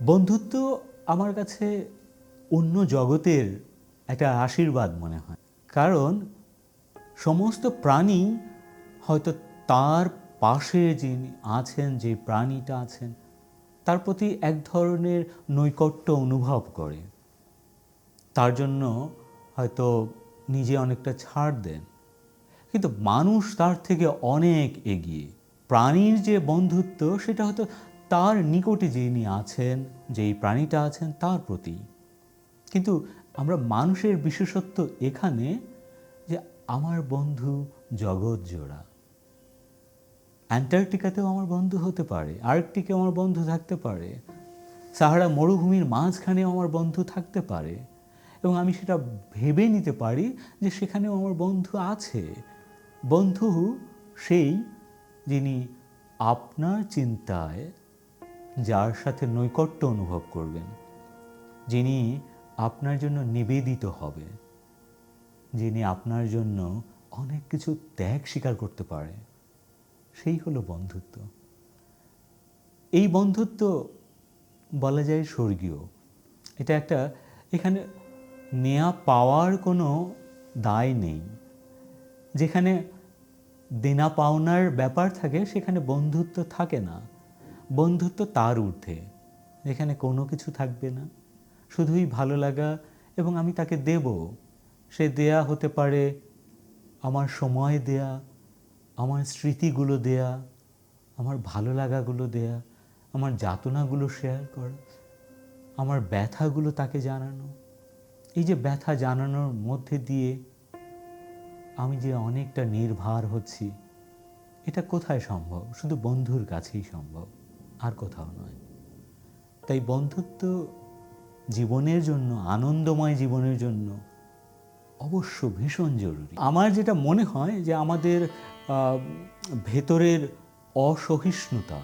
বন্ধুত্ব আমার কাছে অন্য জগতের একটা আশীর্বাদ মনে হয়। কারণ সমস্ত প্রাণী হয়তো তার পাশে যিনি আছেন, যে প্রাণীটা আছেন, তার প্রতি এক ধরনের নৈকট্য অনুভব করে। তার জন্য হয়তো নিজে অনেকটা ছাড় দেন। কিন্তু মানুষ তার থেকে অনেক এগিয়ে। প্রাণীর যে বন্ধুত্ব, সেটা হয়তো তার নিকটে যিনি আছেন, যেই প্রাণীটা আছেন তার প্রতি। কিন্তু আমরা মানুষের বিশেষত্ব এখানে যে আমার বন্ধু জগৎ জোড়া। অ্যান্টার্কটিকাতেও আমার বন্ধু হতে পারে, আর্কটিকেও আমার বন্ধু থাকতে পারে, সাহারা মরুভূমির মাঝখানেও আমার বন্ধু থাকতে পারে, এবং আমি সেটা ভেবে নিতে পারি যে সেখানেও আমার বন্ধু আছে। বন্ধু সেই যিনি আপনার চিন্তায় যার সাথে নৈকট্য অনুভব করবেন, যিনি আপনার জন্য নিবেদিত হবে, যিনি আপনার জন্য অনেক কিছু ত্যাগ স্বীকার করতে পারে, সেই হলো বন্ধুত্ব। এই বন্ধুত্ব বলা যায় স্বর্গীয়। এটা একটা, এখানে নেয়া পাওয়ার কোনো দায় নেই। যেখানে দেনা পাওনার ব্যাপার থাকে সেখানে বন্ধুত্ব থাকে না। বন্ধুত্ব তার ঊর্ধ্বে, যেখানে কোনো কিছু থাকবে না, শুধুই ভালো লাগা, এবং আমি তাকে দেব। সে দেয়া হতে পারে আমার সময় দেয়া, আমার স্মৃতিগুলো দেয়া, আমার ভালো লাগাগুলো দেয়া, আমার যাতনাগুলো শেয়ার করা, আমার ব্যথাগুলো তাকে জানানো। এই যে ব্যথা জানানোর মধ্যে দিয়ে আমি যে অনেকটা নির্ভার হচ্ছি, এটা কোথায় সম্ভব? শুধু বন্ধুর কাছেই সম্ভব, আর কোথাও নয়। তাই বন্ধুত্ব জীবনের জন্য, আনন্দময় জীবনের জন্য অবশ্য ভীষণ জরুরি। আমার যেটা মনে হয় যে আমাদের ভেতরের অসহিষ্ণুতা,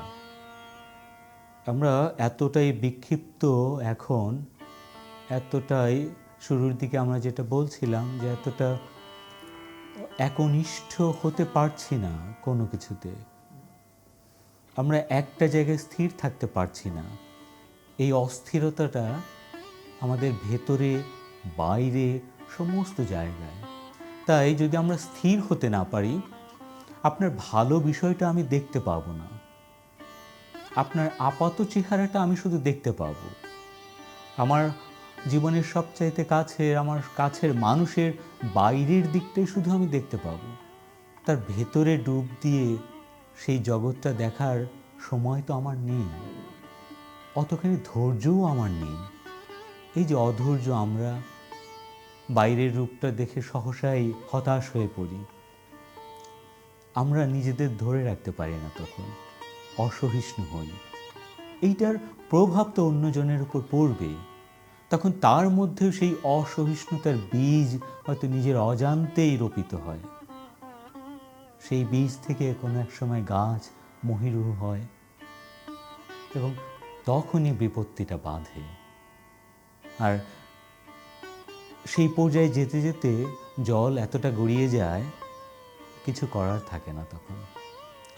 আমরা এতটাই বিক্ষিপ্ত এখন, এতটাই শুরুর দিকে আমরা যেটা বলছিলাম যে এতটা একনিষ্ঠ হতে পারছি না কোনো কিছুতে, আমরা একটা জায়গায় স্থির থাকতে পারছি না। এই অস্থিরতাটা আমাদের ভেতরে, বাইরে, সমস্ত জায়গায়। তাই যদি আমরা স্থির হতে না পারি, আপনার ভালো বিষয়টা আমি দেখতে পাবো না, আপনার আপাত চেহারাটা আমি শুধু দেখতে পাবো। আমার জীবনের সবচাইতে কাছের, আমার কাছের মানুষের বাইরের দিকটাই শুধু আমি দেখতে পাবো। তার ভেতরে ডুব দিয়ে সেই জগৎটা দেখার সময় তো আমার নেই, অতখানি ধৈর্যও আমার নেই। এই যে অধৈর্য, আমরা বাইরের রূপটা দেখে সহসাই হতাশ হয়ে পড়ি, আমরা নিজেদের ধরে রাখতে পারি না, তখন অসহিষ্ণু হই। এইটার প্রভাব তো অন্যজনের উপর পড়বে। তখন তার মধ্যেও সেই অসহিষ্ণুতার বীজ হয়তো নিজের অজান্তেই রোপিত হয়। সেই বীজ থেকে কোনো এক সময় গাছ মহিরুহ হয়, এবং তখনই বিপত্তিটা বাঁধে। আর সেই পর্যায়ে যেতে যেতে জল এতটা গড়িয়ে যায়, কিছু করার থাকে না। তখন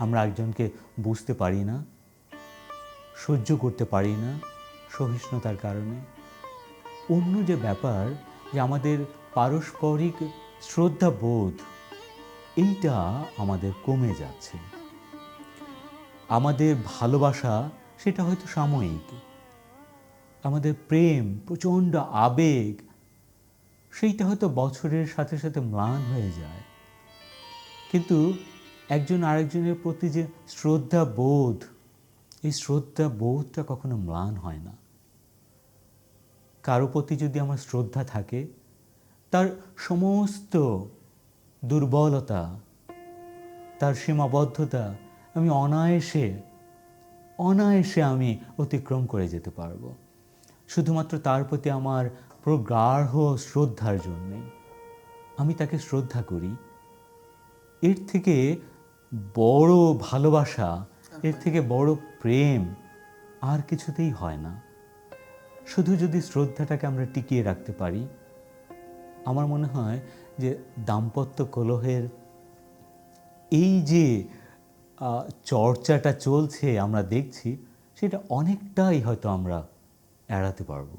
আমরা একজনকে বুঝতে পারি না, সহ্য করতে পারি না সহিষ্ণুতার কারণে। অন্য যে ব্যাপার, যে আমাদের পারস্পরিক শ্রদ্ধাবোধ, এইটা আমাদের কমে যাচ্ছে। আমাদের ভালোবাসা সেটা হয়তো সাময়িক, আমাদের প্রেম, প্রচণ্ড আবেগ, সেইটা হয়তো বছরের সাথে সাথে ম্লান হয়ে যায়। কিন্তু একজন আরেকজনের প্রতি যে শ্রদ্ধা বোধ, এই শ্রদ্ধা বোধটা কখনো ম্লান হয় না। কারো প্রতি যদি আমার শ্রদ্ধা থাকে, তার সমস্ত দুর্বলতা, তার সীমাবদ্ধতা আমি অনায়াসে আমি অতিক্রম করে যেতে পারবো, শুধুমাত্র তার প্রতি আমার প্রগাঢ় শ্রদ্ধার জন্যে। আমি তাকে শ্রদ্ধা করি। এর থেকে বড় ভালোবাসা, এর থেকে বড় প্রেম আর কিছুতেই হয় না। শুধু যদি শ্রদ্ধাটাকে আমরা টিকিয়ে রাখতে পারি, আমার মনে হয় যে দাম্পত্য কলহের এই যে চর্চাটা চলছে, আমরা দেখছি, সেটা অনেকটাই হয়তো আমরা এড়াতে পারবো।